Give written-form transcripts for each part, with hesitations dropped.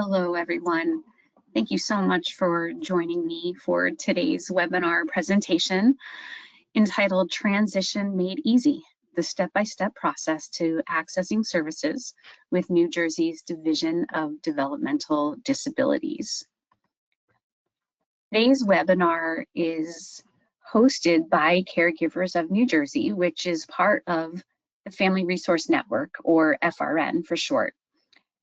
Hello, everyone. Thank you so much for joining me for today's webinar presentation entitled Transition Made Easy, the step-by-step process to accessing services with New Jersey's Division of Developmental Disabilities. Today's webinar is hosted by Caregivers of New Jersey, which is part of the Family Resource Network, or FRN for short.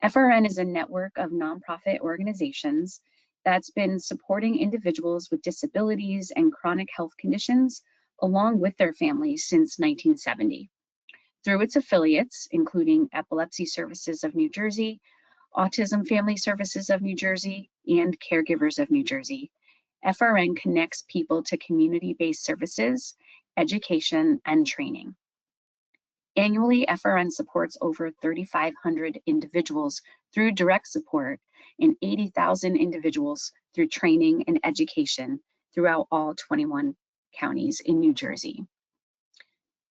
FRN is a network of nonprofit organizations that's been supporting individuals with disabilities and chronic health conditions along with their families since 1970. Through its affiliates, including Epilepsy Services of New Jersey, Autism Family Services of New Jersey, and Caregivers of New Jersey, FRN connects people to community-based services, education, and training. Annually, FRN supports over 3,500 individuals through direct support and 80,000 individuals through training and education throughout all 21 counties in New Jersey.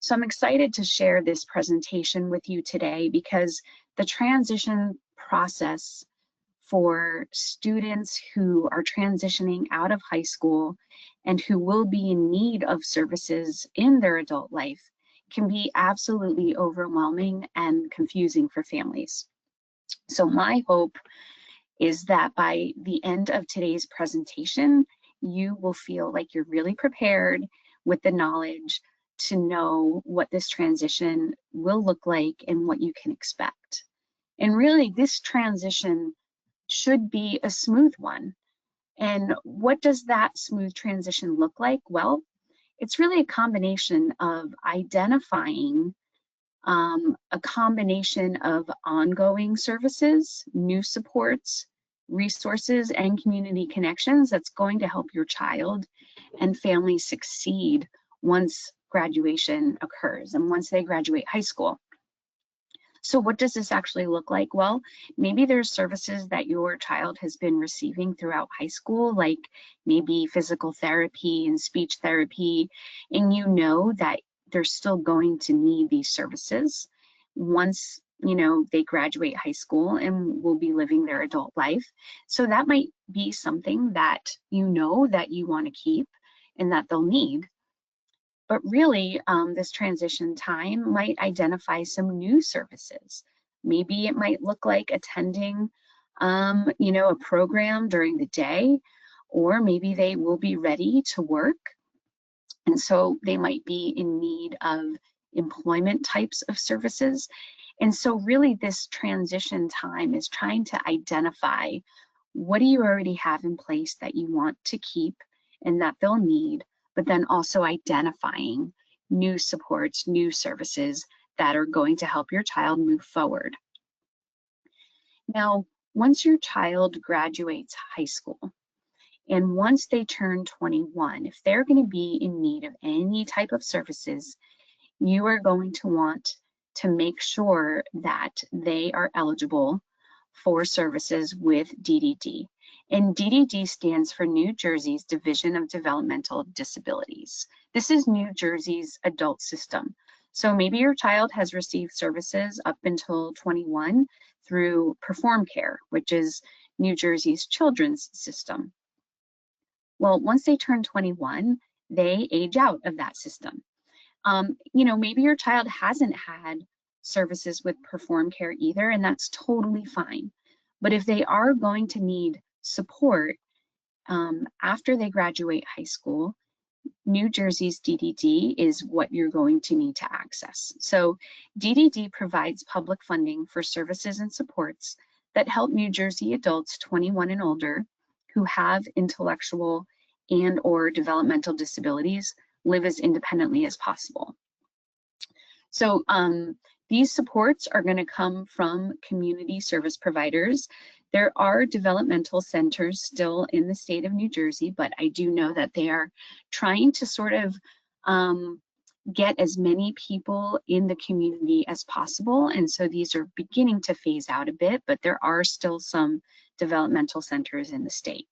So I'm excited to share this presentation with you today because the transition process for students who are transitioning out of high school and who will be in need of services in their adult life can be absolutely overwhelming and confusing for families. So my hope is that by the end of today's presentation, you will feel like you're really prepared with the knowledge to know what this transition will look like and what you can expect. And really, this transition should be a smooth one. And what does that smooth transition look like? Well, it's really a combination of identifying a combination of ongoing services, new supports, resources, and community connections that's going to help your child and family succeed once graduation occurs and once they graduate high school. So what does this actually look like? Well, maybe there's services that your child has been receiving throughout high school, like maybe physical therapy and speech therapy, and you know that they're still going to need these services once they graduate high school and will be living their adult life. So that might be something that you know that you want to keep and that they'll need. But really, this transition time might identify some new services. Maybe it might look like attending, a program during the day, or maybe they will be ready to work. And so they might be in need of employment types of services. And so really this transition time is trying to identify what do you already have in place that you want to keep and that they'll need, but then also identifying new supports, new services that are going to help your child move forward. Now, once your child graduates high school, and once they turn 21, if they're going to be in need of any type of services, you are going to want to make sure that they are eligible for services with DDD. And DDD stands for New Jersey's Division of Developmental Disabilities. This is New Jersey's adult system. So maybe your child has received services up until 21 through Perform Care, which is New Jersey's children's system. Well, once they turn 21, they age out of that system. Maybe your child hasn't had services with Perform Care either, and that's totally fine. But if they are going to need support after they graduate high school, New Jersey's DDD is what you're going to need to access. So DDD provides public funding for services and supports that help New Jersey adults 21 and older who have intellectual and or developmental disabilities live as independently as possible. So these supports are going to come from community service providers. There are developmental centers still in the state of New Jersey, but I do know that they are trying to sort of get as many people in the community as possible. And so these are beginning to phase out a bit, but there are still some developmental centers in the state.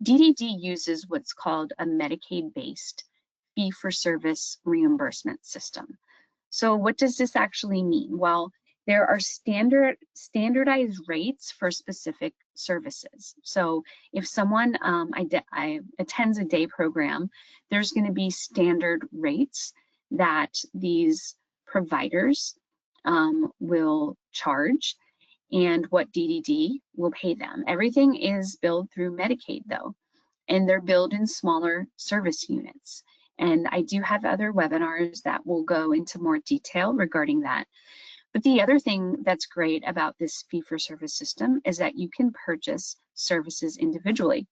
DDD uses what's called a Medicaid-based fee-for-service reimbursement system. So what does this actually mean? Well, There are standardized rates for specific services. So if someone attends a day program, there's going to be standard rates that these providers will charge and what DDD will pay them. Everything is billed through Medicaid though, and they're billed in smaller service units. And I do have other webinars that will go into more detail regarding that. But the other thing that's great about this fee-for-service system is that you can purchase services individually.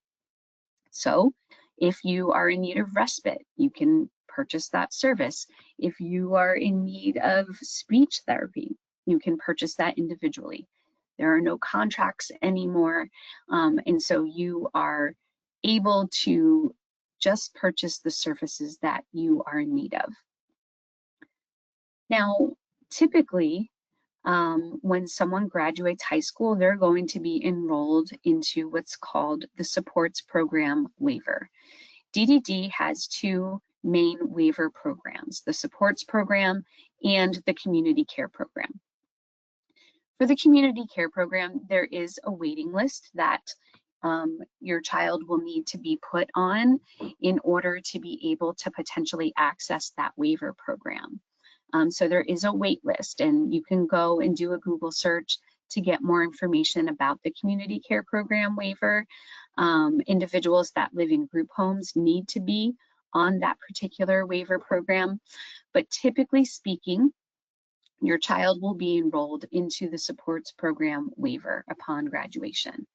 So if you are in need of respite, you can purchase that service. If you are in need of speech therapy, you can purchase that individually. There are no contracts anymore, and so you are able to just purchase the services that you are in need of. Now, typically, when someone graduates high school, they're going to be enrolled into what's called the supports program waiver. DDD has two main waiver programs, the supports program and the community care program. For the community care program, there is a waiting list that your child will need to be put on in order to be able to potentially access that waiver program. So there is a wait list, and you can go and do a Google search to get more information about the community care program waiver. Individuals that live in group homes need to be on that particular waiver program, but typically speaking, your child will be enrolled into the supports program waiver upon graduation.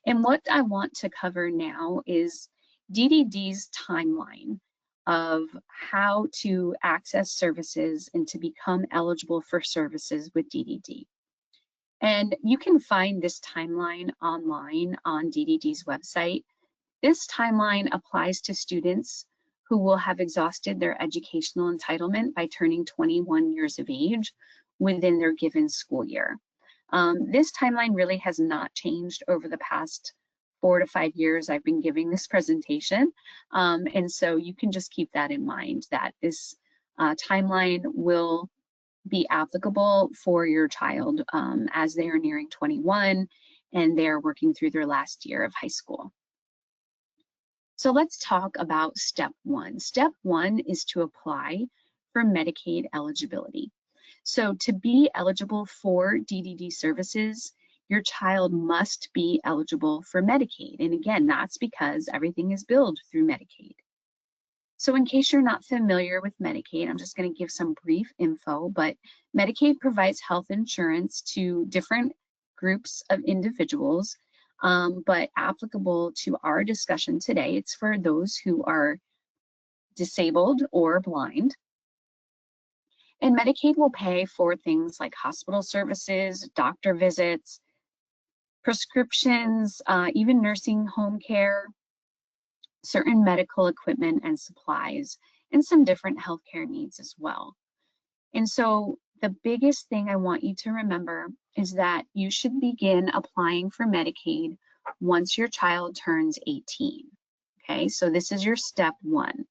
And what I want to cover now is DDD's timeline of how to access services and to become eligible for services with DDD. And you can find this timeline online on DDD's website. This timeline applies to students who will have exhausted their educational entitlement by turning 21 years of age within their given school year. This timeline really has not changed over the past 4 to 5 years I've been giving this presentation. And so you can just keep that in mind, that this timeline will be applicable for your child as they are nearing 21 and they're working through their last year of high school. So let's talk about step one. Step one is to apply for Medicaid eligibility. So to be eligible for DDD services, your child must be eligible for Medicaid. And again, that's because everything is billed through Medicaid. So in case you're not familiar with Medicaid, I'm just going to give some brief info, but Medicaid provides health insurance to different groups of individuals, but applicable to our discussion today, it's for those who are disabled or blind. And Medicaid will pay for things like hospital services, doctor visits, prescriptions, even nursing home care, certain medical equipment and supplies, and some different healthcare needs as well. And so the biggest thing I want you to remember is that you should begin applying for Medicaid once your child turns 18. Okay, so this is your step one.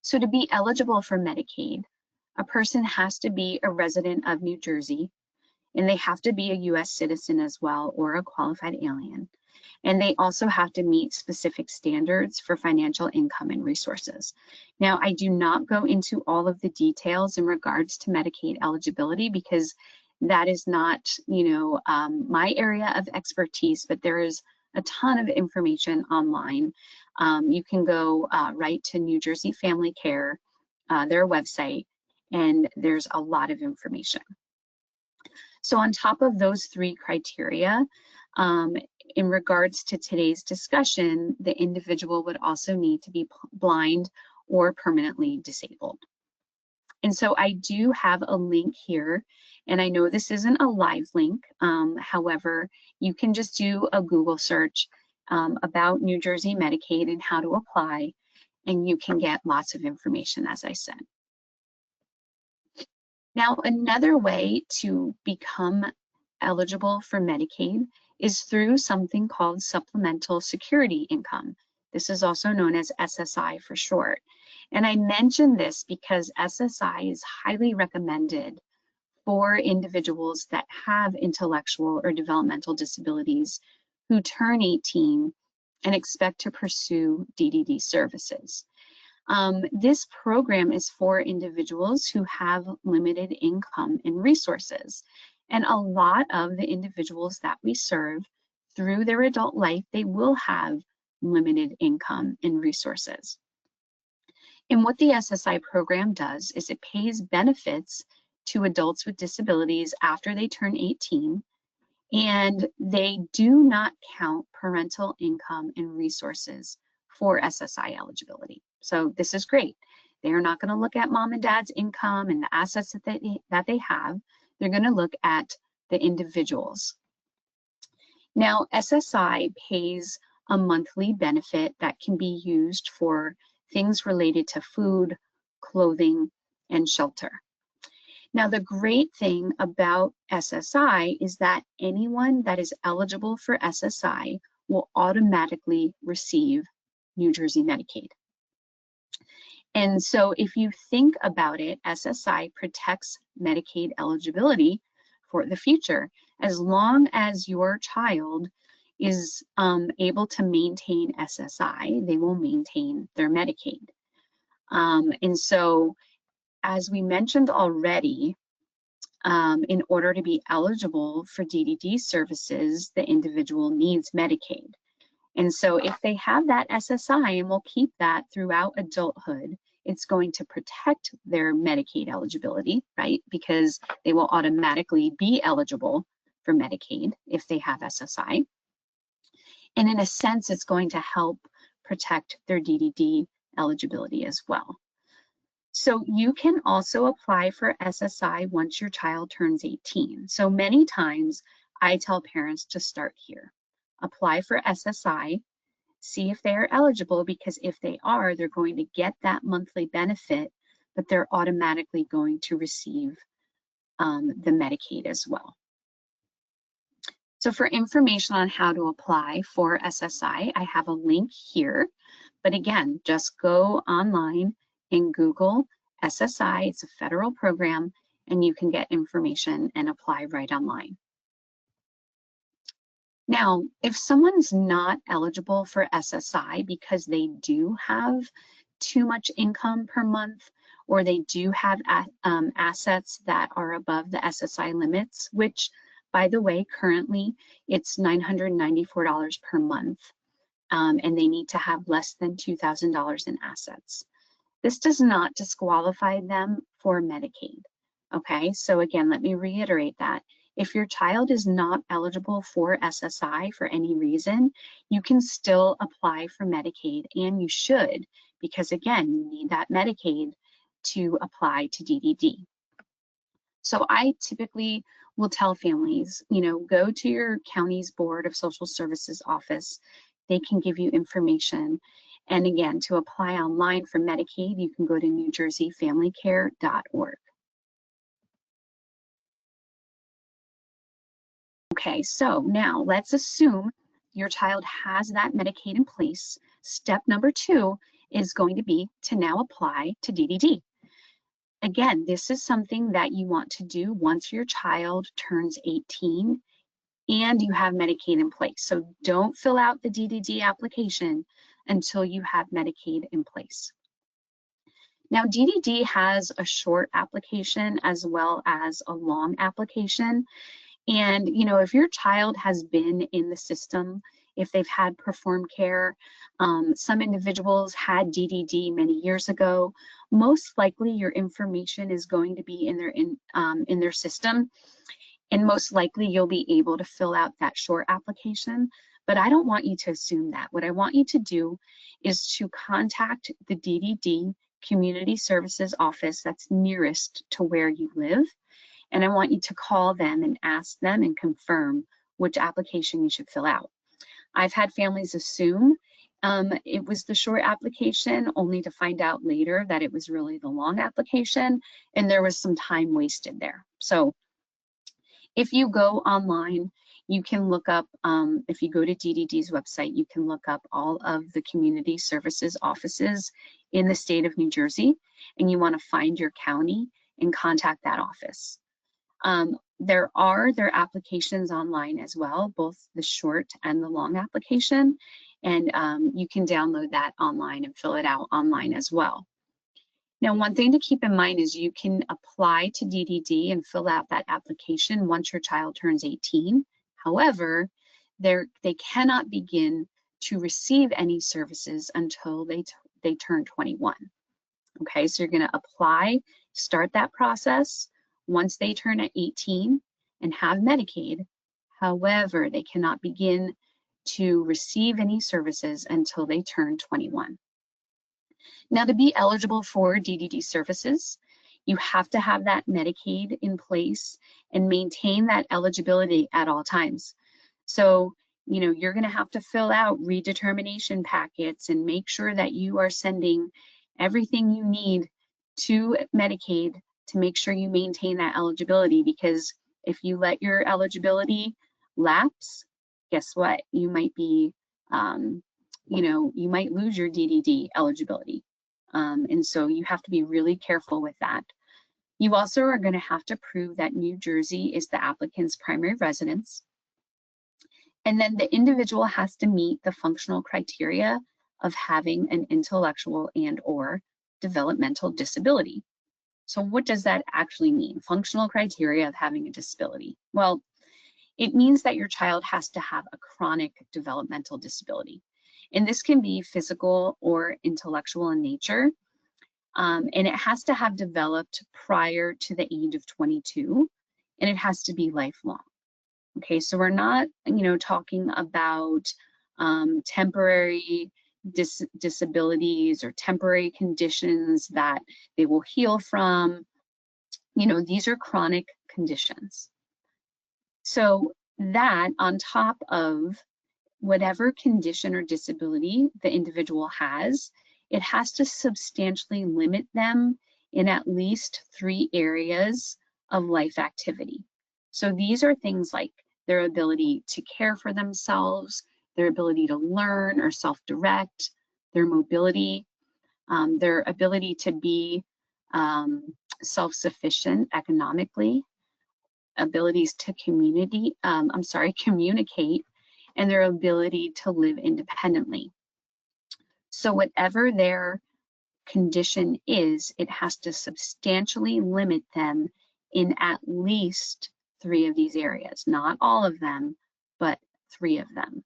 So to be eligible for Medicaid, a person has to be a resident of New Jersey, and they have to be a US citizen as well, or a qualified alien. And they also have to meet specific standards for financial income and resources. Now, I do not go into all of the details in regards to Medicaid eligibility because that is not, my area of expertise, but there is a ton of information online. You can go right to New Jersey Family Care, their website, and there's a lot of information. So on top of those three criteria, in regards to today's discussion, the individual would also need to be blind or permanently disabled. And so I do have a link here, and I know this isn't a live link. However, you can just do a Google search about New Jersey Medicaid and how to apply, and you can get lots of information, as I said. Now, another way to become eligible for Medicaid is through something called supplemental security income. This is also known as SSI for short. And I mention this because SSI is highly recommended for individuals that have intellectual or developmental disabilities who turn 18 and expect to pursue DDD services. This program is for individuals who have limited income and resources. And a lot of the individuals that we serve through their adult life, they will have limited income and resources. And what the SSI program does is it pays benefits to adults with disabilities after they turn 18, and they do not count parental income and resources for SSI eligibility. So this is great. They are not going to look at mom and dad's income and the assets that they have. They're going to look at the individuals. Now, SSI pays a monthly benefit that can be used for things related to food, clothing, and shelter. Now, the great thing about SSI is that anyone that is eligible for SSI will automatically receive New Jersey Medicaid. And so if you think about it, SSI protects Medicaid eligibility for the future. As long as your child is able to maintain SSI, they will maintain their Medicaid. And so, as we mentioned already, in order to be eligible for DDD services, the individual needs Medicaid. And so if they have that SSI, and we'll keep that throughout adulthood, it's going to protect their Medicaid eligibility, right? Because they will automatically be eligible for Medicaid if they have SSI. And in a sense, it's going to help protect their DDD eligibility as well. So you can also apply for SSI once your child turns 18. So many times I tell parents to start here. Apply for SSI, see if they are eligible, because if they are, they're going to get that monthly benefit, but they're automatically going to receive the Medicaid as well. So for information on how to apply for SSI, I have a link here. But again, just go online and Google SSI. It's a federal program, and you can get information and apply right online. Now, if someone's not eligible for SSI because they do have too much income per month, or they do have assets that are above the SSI limits, which, by the way, currently it's $994 per month, and they need to have less than $2,000 in assets. This does not disqualify them for Medicaid, okay? So again, let me reiterate that. If your child is not eligible for SSI for any reason, you can still apply for Medicaid, and you should, because again, you need that Medicaid to apply to DDD. So I typically will tell families, you know, go to your county's Board of Social Services office. They can give you information. And again, to apply online for Medicaid, you can go to NewJerseyFamilyCare.org. Okay, so now let's assume your child has that Medicaid in place. Step number 2 is going to be to now apply to DDD. Again, this is something that you want to do once your child turns 18 and you have Medicaid in place. So don't fill out the DDD application until you have Medicaid in place. Now, DDD has a short application as well as a long application. And, you know, if your child has been in the system, if they've had performed care, some individuals had DDD many years ago, most likely your information is going to be in their system, and most likely you'll be able to fill out that short application. But I don't want you to assume that. What I want you to do is to contact the DDD Community Services office that's nearest to where you live. And I want you to call them and ask them and confirm which application you should fill out. I've had families assume it was the short application, only to find out later that it was really the long application, and there was some time wasted there. So if you go online, you can look up, if you go to DDD's website, you can look up all of the community services offices in the state of New Jersey, and you want to find your county and contact that office. There are their applications online as well, both the short and the long application, and you can download that online and fill it out online as well. Now, one thing to keep in mind is you can apply to DDD and fill out that application once your child turns 18. However, they cannot begin to receive any services until they turn 21. Okay, so you're going to apply, start that process once they turn at 18 and have Medicaid. However, they cannot begin to receive any services until they turn 21. Now, to be eligible for DDD services, you have to have that Medicaid in place and maintain that eligibility at all times. So, you know, you're going to have to fill out redetermination packets and make sure that you are sending everything you need to Medicaid to make sure you maintain that eligibility, because if you let your eligibility lapse, guess what? You might be, you know, you might lose your DDD eligibility. And so you have to be really careful with that. You also are going to have to prove that New Jersey is the applicant's primary residence. And then the individual has to meet the functional criteria of having an intellectual and/or developmental disability. So what does that actually mean? Functional criteria of having a disability. Well, it means that your child has to have a chronic developmental disability. And this can be physical or intellectual in nature. And it has to have developed prior to the age of 22, and it has to be lifelong. Okay, so we're not, you know, talking about temporary disabilities or temporary conditions that they will heal from. You know, these are chronic conditions. So that on top of whatever condition or disability the individual has, it has to substantially limit them in at least 3 areas of life activity. So these are things like their ability to care for themselves, their ability to learn or self-direct, their mobility, their ability to be self-sufficient economically, abilities to communicate, and their ability to live independently. So whatever their condition is, it has to substantially limit them in at least 3 of these areas, not all of them, but 3 of them.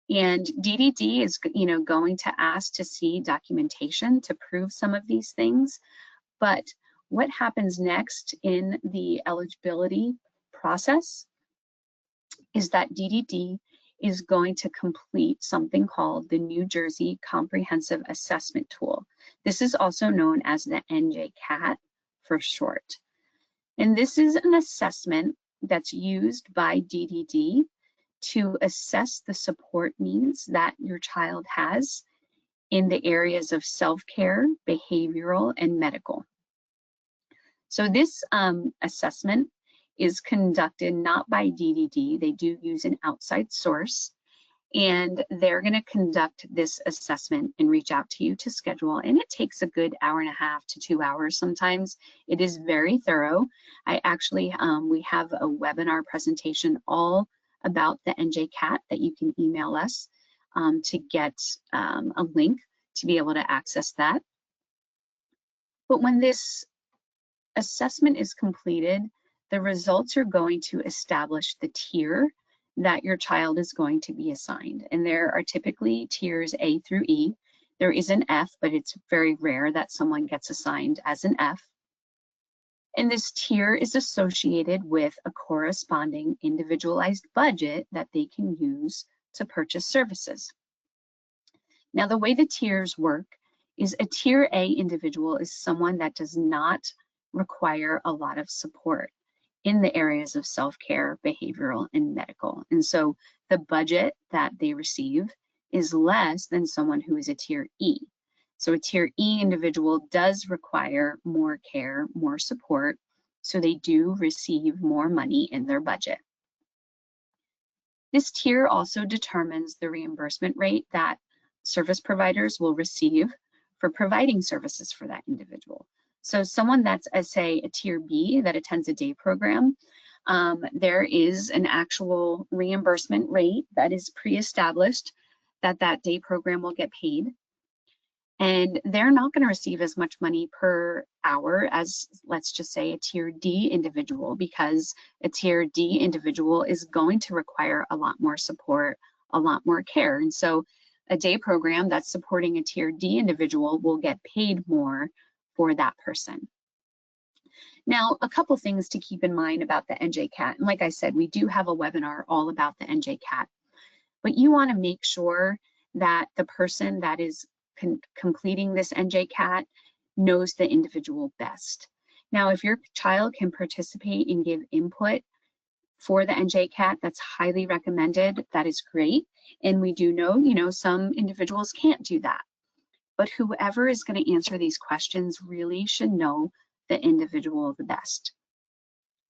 And DDD is, you know, going to ask to see documentation to prove some of these things. But what happens next in the eligibility process is that DDD is going to complete something called the New Jersey Comprehensive Assessment Tool. This is also known as the NJCAT for short. And this is an assessment that's used by DDD to assess the support needs that your child has in the areas of self-care, behavioral, and medical. So this assessment is conducted not by DDD. They do use an outside source, and they're going to conduct this assessment and reach out to you to schedule. And it takes a good 1.5 to 2 hours sometimes. It is very thorough. I actually, we have a webinar presentation all about the NJCAT that you can email us to get a link to be able to access that. But when this assessment is completed, the results are going to establish the tier that your child is going to be assigned. And there are typically tiers A through E. There is an F, but it's very rare that someone gets assigned as an F. And this tier is associated with a corresponding individualized budget that they can use to purchase services. Now, the way the tiers work is a tier A individual is someone that does not require a lot of support in the areas of self-care, behavioral, and medical. And so the budget that they receive is less than someone who is a tier E. So a tier E individual does require more care, more support, so they do receive more money in their budget. This tier also determines the reimbursement rate that service providers will receive for providing services for that individual. So someone that's, say, a tier B that attends a day program, there is an actual reimbursement rate that is pre-established that that day program will get paid. And they're not going to receive as much money per hour as, let's just say, a tier D individual, because a tier D individual is going to require a lot more support, a lot more care. And so a day program that's supporting a tier D individual will get paid more for that person. Now, a couple things to keep in mind about the NJCAT. And like I said, we do have a webinar all about the NJCAT, but you want to make sure that the person that is completing this NJCAT knows the individual best. Now, if your child can participate and give input for the NJCAT, that's highly recommended. That is great. And we do know, some individuals can't do that. But whoever is going to answer these questions really should know the individual the best.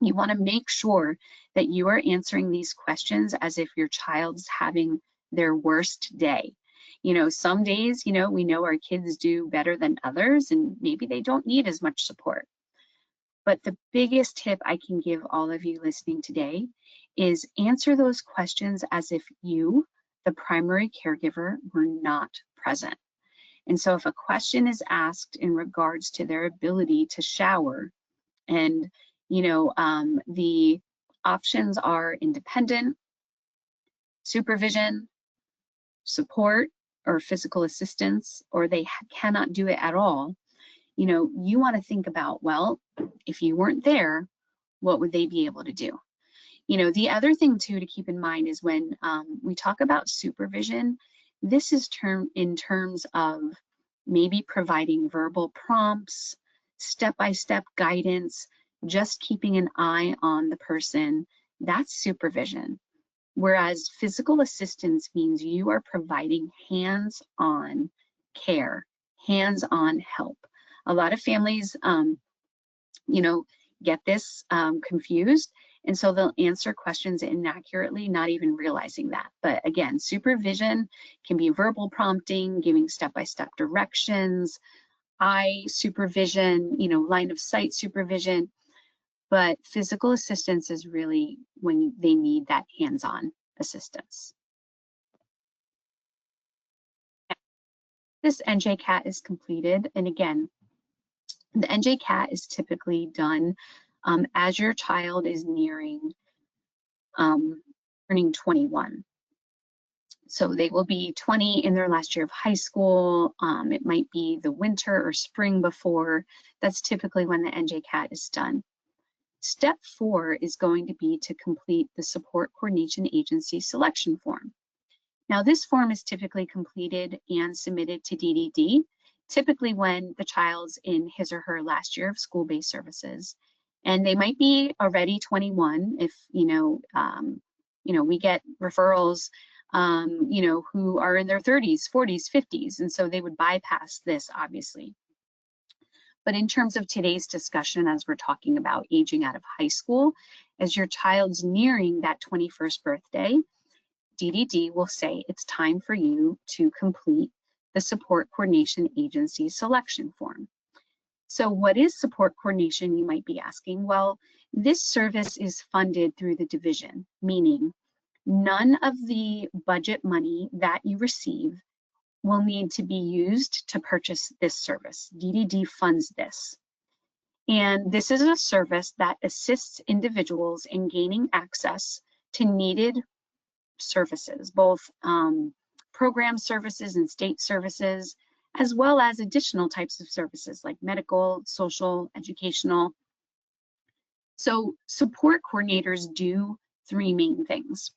You want to make sure that you are answering these questions as if your child's having their worst day. Some days, we know our kids do better than others, and maybe they don't need as much support. But the biggest tip I can give all of you listening today is answer those questions as if you, the primary caregiver, were not present. And so if a question is asked in regards to their ability to shower, and the options are independent, supervision, support, or physical assistance, or they cannot do it at all, you want to think about, well, if you weren't there, what would they be able to do? The other thing too to keep in mind is when we talk about supervision, this is in terms of maybe providing verbal prompts, step-by-step guidance, just keeping an eye on the person. That's supervision. Whereas physical assistance means you are providing hands-on care, hands-on help. A lot of families, get this confused, and so they'll answer questions inaccurately, not even realizing that. But again, supervision can be verbal prompting, giving step-by-step directions, eye supervision, line of sight supervision. But physical assistance is really when they need that hands-on assistance. This NJCAT is completed, and again, the NJCAT is typically done as your child is nearing turning 21. So they will be 20 in their last year of high school. It might be the winter or spring before. That's typically when the NJCAT is done. Step 4 is going to be to complete the Support Coordination Agency selection form. Now, this form is typically completed and submitted to DDD, typically when the child's in his or her last year of school-based services. And they might be already 21 if, we get referrals, who are in their 30s, 40s, 50s, and so they would bypass this, obviously. But in terms of today's discussion, as we're talking about aging out of high school, as your child's nearing that 21st birthday, DDD will say it's time for you to complete the Support Coordination Agency selection form. So what is support coordination, you might be asking? Well, this service is funded through the division, meaning none of the budget money that you receive will need to be used to purchase this service. DDD funds this. And this is a service that assists individuals in gaining access to needed services, both program services and state services, as well as additional types of services like medical, social, educational. So support coordinators do 3 main things: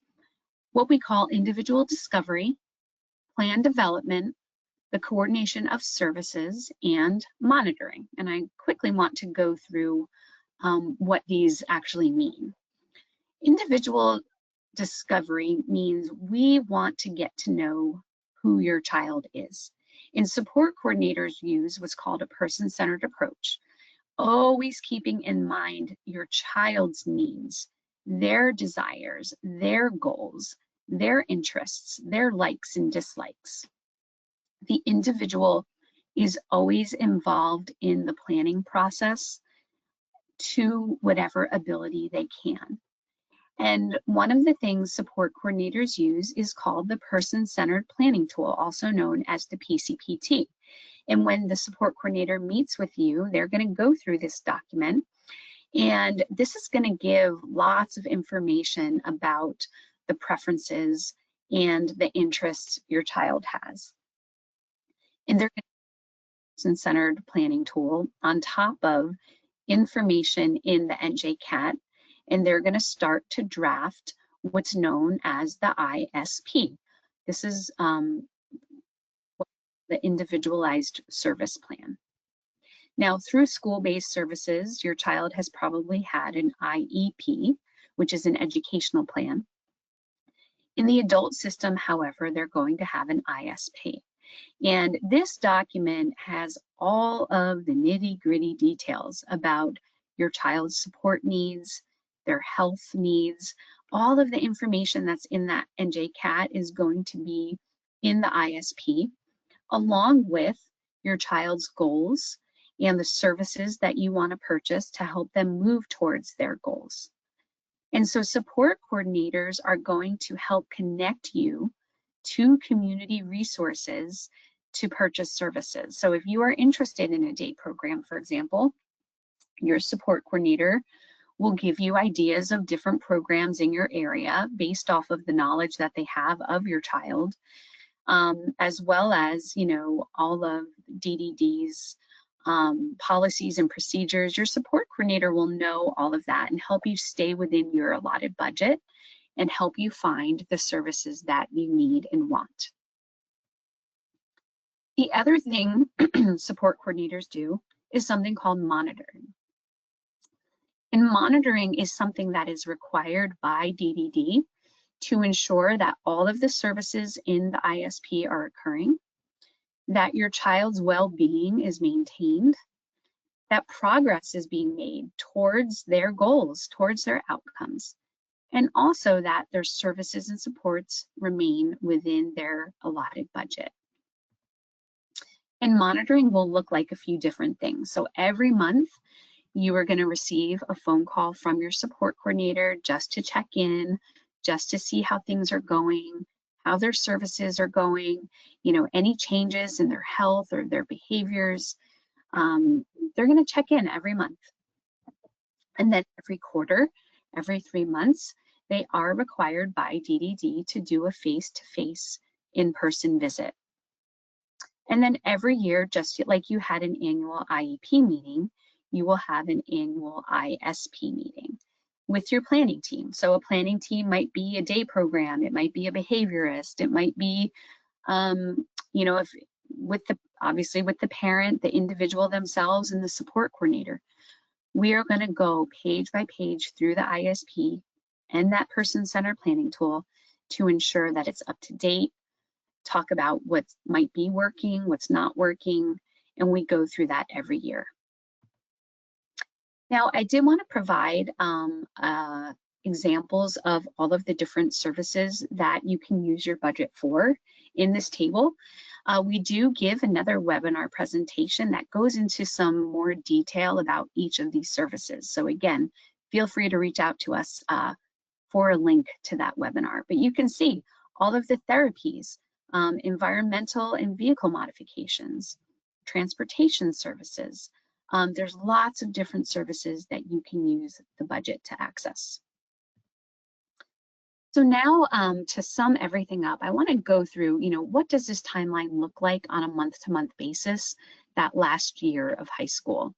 what we call individual discovery, plan development, the coordination of services, and monitoring. And I quickly want to go through what these actually mean. Individual discovery means we want to get to know who your child is. And support coordinators use what's called a person-centered approach, always keeping in mind your child's needs, their desires, their goals, their interests, their likes and dislikes. The individual is always involved in the planning process to whatever ability they can. And one of the things support coordinators use is called the person-centered planning tool, also known as the PCPT. And when the support coordinator meets with you, they're going to go through this document. And this is going to give lots of information about the preferences and the interests your child has. And they're going to use a person-centered planning tool on top of information in the NJCAT, and they're going to start to draft what's known as the ISP. This is the individualized service plan. Now, through school-based services, your child has probably had an IEP, which is an educational plan. In the adult system, however, they're going to have an ISP. And this document has all of the nitty-gritty details about your child's support needs, their health needs. All of the information that's in that NJCAT is going to be in the ISP, along with your child's goals and the services that you want to purchase to help them move towards their goals. And so support coordinators are going to help connect you to community resources to purchase services. So if you are interested in a day program, for example, your support coordinator will give you ideas of different programs in your area based off of the knowledge that they have of your child, as well as, you know, all of DDD's policies and procedures. Your support coordinator will know all of that and help you stay within your allotted budget and help you find the services that you need and want. The other thing support coordinators do is something called monitoring. And monitoring is something that is required by DDD to ensure that all of the services in the ISP are occurring, that your child's well-being is maintained, that progress is being made towards their goals, towards their outcomes, and also that their services and supports remain within their allotted budget. And monitoring will look like a few different things. So every month, you are going to receive a phone call from your support coordinator just to check in, just to see how things are going, how their services are going, you know, any changes in their health or their behaviors. They're going to check in every month. And then every quarter, every 3 months, they are required by DDD to do a face-to-face in-person visit. And then every year, just like you had an annual IEP meeting, you will have an annual ISP meeting with your planning team. So a planning team might be a day program, it might be a behaviorist, it might be, you know, if obviously with the parent, the individual themselves, and the support coordinator. We are going to go page by page through the ISP and that person-centered planning tool to ensure that it's up to date, talk about what might be working, what's not working, and we go through that every year. Now, I did want to provide examples of all of the different services that you can use your budget for in this table. We do give another webinar presentation that goes into some more detail about each of these services. So again, feel free to reach out to us for a link to that webinar. But you can see all of the therapies, environmental and vehicle modifications, transportation services. There's lots of different services that you can use the budget to access. So now to sum everything up, I want to go through, you know, what does this timeline look like on a month-to-month basis that last year of high school?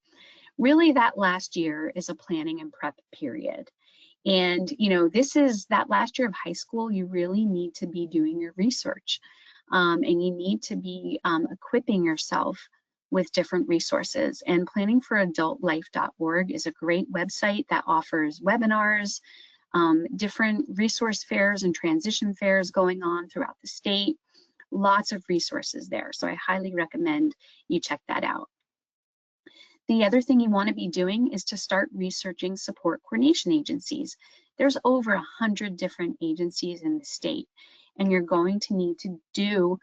Really, that last year is a planning and prep period. And, you know, this is that last year of high school, you really need to be doing your research and you need to be equipping yourself with different resources. And planningforadultlife.org is a great website that offers webinars, different resource fairs and transition fairs going on throughout the state. Lots of resources there. So I highly recommend you check that out. The other thing you want to be doing is to start researching support coordination agencies. There's over 100 different agencies in the state. and you're going to need to do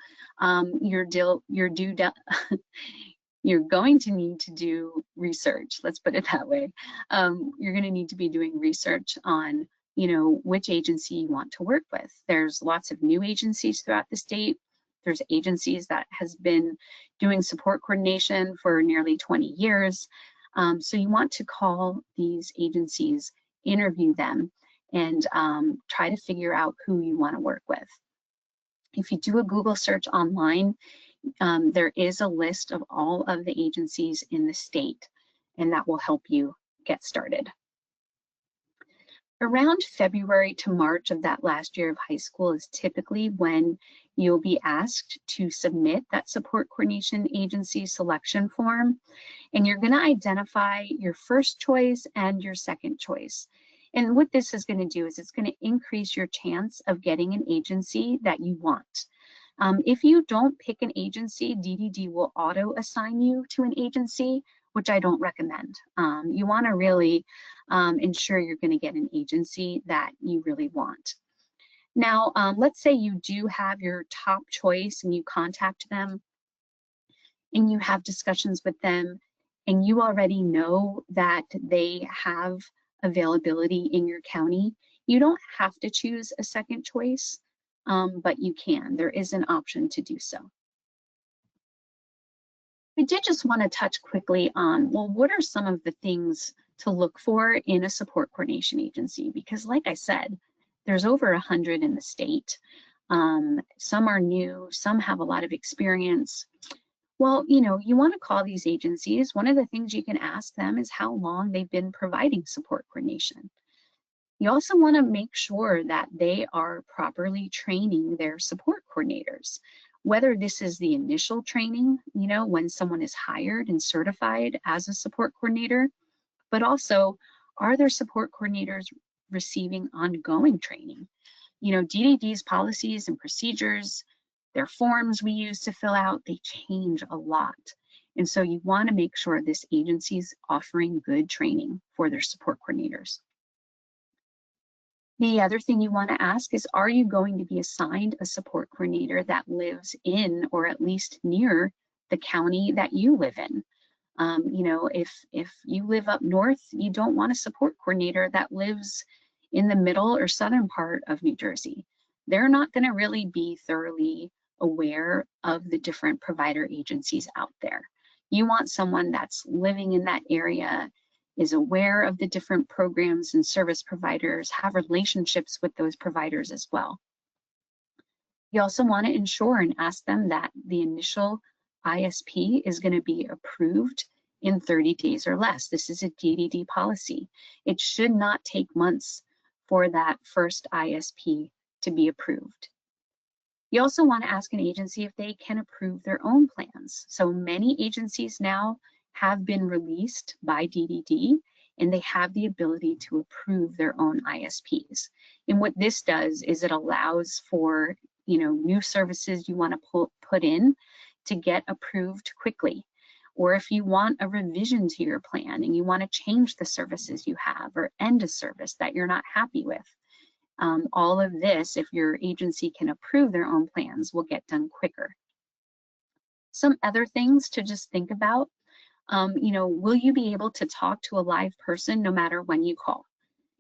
you're going to need to do research, let's put it that way. You're going to need to be doing research on, which agency you want to work with. There's lots of new agencies throughout the state. There's agencies that has been doing support coordination for nearly 20 years. So you want to call these agencies, interview them, and try to figure out who you want to work with. If you do a Google search online, there is a list of all of the agencies in the state, and that will help you get started. Around February to March of that last year of high school is typically when you'll be asked to submit that support coordination agency selection form, and you're going to identify your first choice and your second choice. And what this is going to do is it's going to increase your chance of getting an agency that you want. If you don't pick an agency, DDD will auto assign you to an agency, which I don't recommend. You want to really ensure you're going to get an agency that you really want. Now, let's say you do have your top choice and you contact them and you have discussions with them and you already know that they have availability in your county. You don't have to choose a second choice, but you can. There is an option to do so. I did just want to touch quickly on, well, what are some of the things to look for in a support coordination agency? Because like I said, there's over 100 in the state. Some are new, some have a lot of experience. Well, you want to call these agencies. One of the things you can ask them is how long they've been providing support coordination. You also want to make sure that they are properly training their support coordinators. Whether this is the initial training, when someone is hired and certified as a support coordinator, but also, are their support coordinators receiving ongoing training? DDD's policies and procedures, their forms we use to fill out, they change a lot. And so you want to make sure this agency is offering good training for their support coordinators. The other thing you want to ask is, are you going to be assigned a support coordinator that lives in or at least near the county that you live in? If you live up north, you don't want a support coordinator that lives in the middle or southern part of New Jersey. They're not going to really be thoroughly aware of the different provider agencies out there. You want someone that's living in that area, is aware of the different programs and service providers, have relationships with those providers as well. You also want to ensure and ask them that the initial ISP is going to be approved in 30 days or less. This is a DDD policy. It should not take months for that first ISP to be approved. You also want to ask an agency if they can approve their own plans. So many agencies now have been released by DDD, and they have the ability to approve their own ISPs. And what this does is it allows for new services you want to put in to get approved quickly. Or if you want a revision to your plan and you want to change the services you have or end a service that you're not happy with, all of this, if your agency can approve their own plans, will get done quicker. Some other things to just think about. Will you be able to talk to a live person no matter when you call?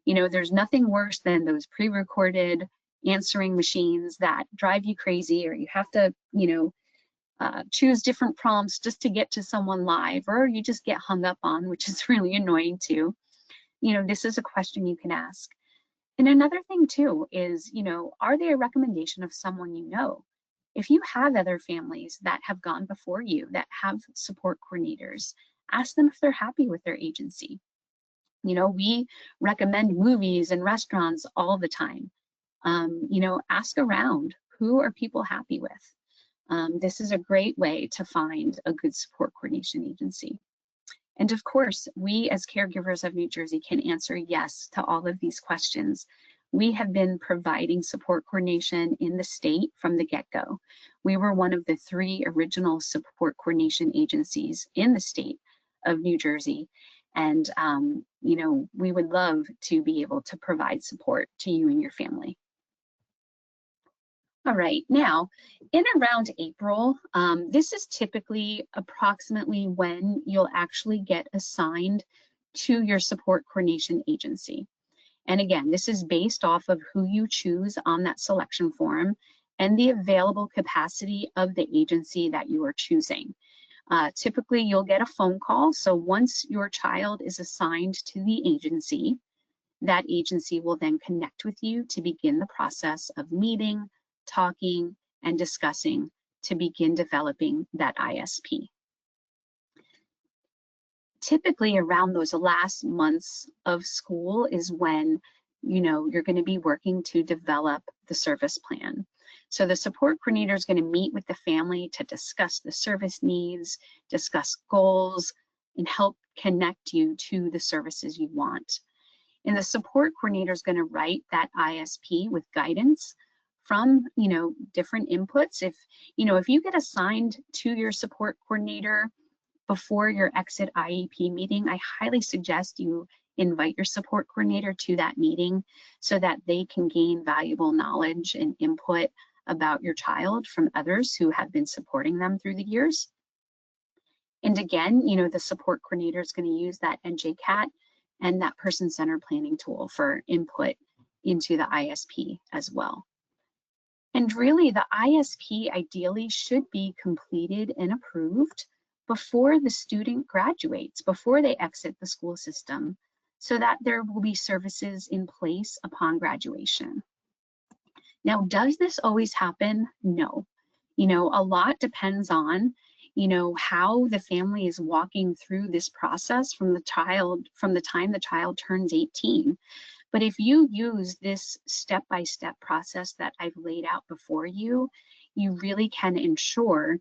There's nothing worse than those pre-recorded answering machines that drive you crazy, or you have to, choose different prompts just to get to someone live, or you just get hung up on, which is really annoying too. This is a question you can ask. And another thing too is, are they a recommendation of someone you know? If you have other families that have gone before you that have support coordinators, ask them if they're happy with their agency. We recommend movies and restaurants all the time. Ask around, who are people happy with? This is a great way to find a good support coordination agency. And of course, we as caregivers of New Jersey can answer yes to all of these questions. We have been providing support coordination in the state from the get-go. We were one of the 3 original support coordination agencies in the state of New Jersey. And, we would love to be able to provide support to you and your family. All right, now in around April, this is typically approximately when you'll actually get assigned to your support coordination agency. And again, this is based off of who you choose on that selection form and the available capacity of the agency that you are choosing. Typically, you'll get a phone call. So once your child is assigned to the agency, that agency will then connect with you to begin the process of meeting, talking, and discussing to begin developing that ISP. Typically around those last months of school is when you're going to be working to develop the service plan. So the support coordinator is going to meet with the family to discuss the service needs, discuss goals, and help connect you to the services you want. And the support coordinator is going to write that ISP with guidance from different inputs. If you get assigned to your support coordinator before your exit IEP meeting, I highly suggest you invite your support coordinator to that meeting so that they can gain valuable knowledge and input about your child from others who have been supporting them through the years. And again, the support coordinator is going to use that NJCAT and that person-centered planning tool for input into the ISP as well. And really, the ISP ideally should be completed and approved before the student graduates, before they exit the school system, so that there will be services in place upon graduation. Now, does this always happen? No. A lot depends on how the family is walking through this process from the time the child turns 18. But if you use this step-by-step process that I've laid out before you, you really can ensure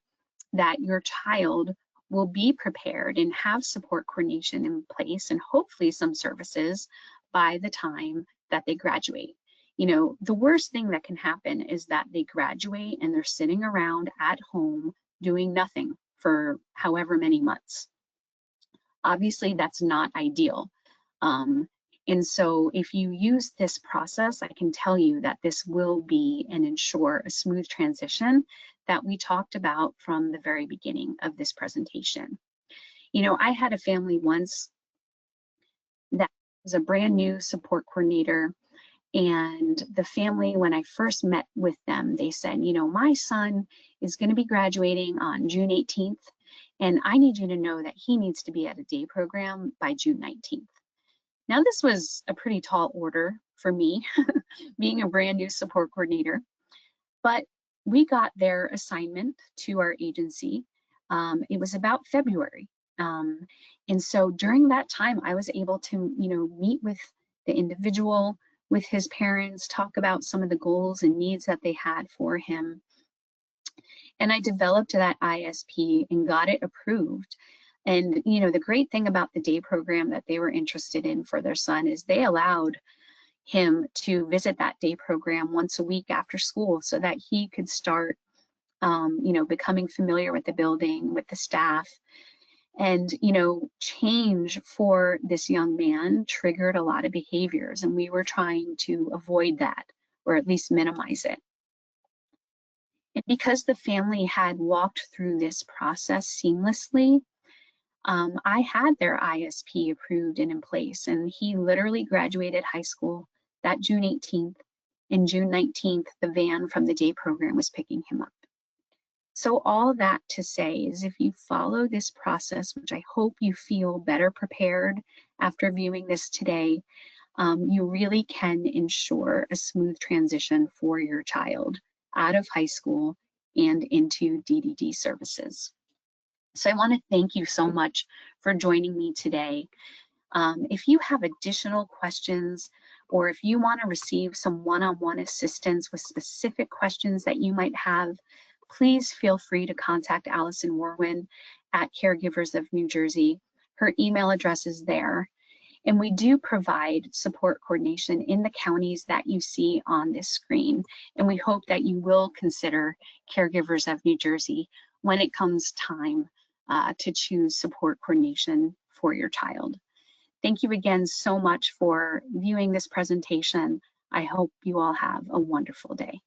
that your child will be prepared and have support coordination in place and hopefully some services by the time that they graduate. The worst thing that can happen is that they graduate and they're sitting around at home doing nothing for however many months. Obviously, that's not ideal. And so if you use this process, I can tell you that this will be and ensure a smooth transition that we talked about from the very beginning of this presentation. I had a family once that was a brand new support coordinator, and the family, when I first met with them, they said, my son is going to be graduating on June 18th, and I need you to know that he needs to be at a day program by June 19th. Now, this was a pretty tall order for me, being a brand new support coordinator, but we got their assignment to our agency. It was about February. And so during that time, I was able to, meet with the individual, with his parents, talk about some of the goals and needs that they had for him. And I developed that ISP and got it approved. And the great thing about the day program that they were interested in for their son is they allowed him to visit that day program once a week after school so that he could start becoming familiar with the building, with the staff. And change for this young man triggered a lot of behaviors, and we were trying to avoid that, or at least minimize it. And because the family had walked through this process seamlessly, I had their ISP approved and in place, and he literally graduated high school that June 18th, and June 19th, the van from the day program was picking him up. So all that to say is if you follow this process, which I hope you feel better prepared after viewing this today, you really can ensure a smooth transition for your child out of high school and into DDD services. So I want to thank you so much for joining me today. If you have additional questions, or if you want to receive some one-on-one assistance with specific questions that you might have, please feel free to contact Allison Warwin at Caregivers of New Jersey. Her email address is there. And we do provide support coordination in the counties that you see on this screen. And we hope that you will consider Caregivers of New Jersey when it comes time to choose support coordination for your child. Thank you again so much for viewing this presentation. I hope you all have a wonderful day.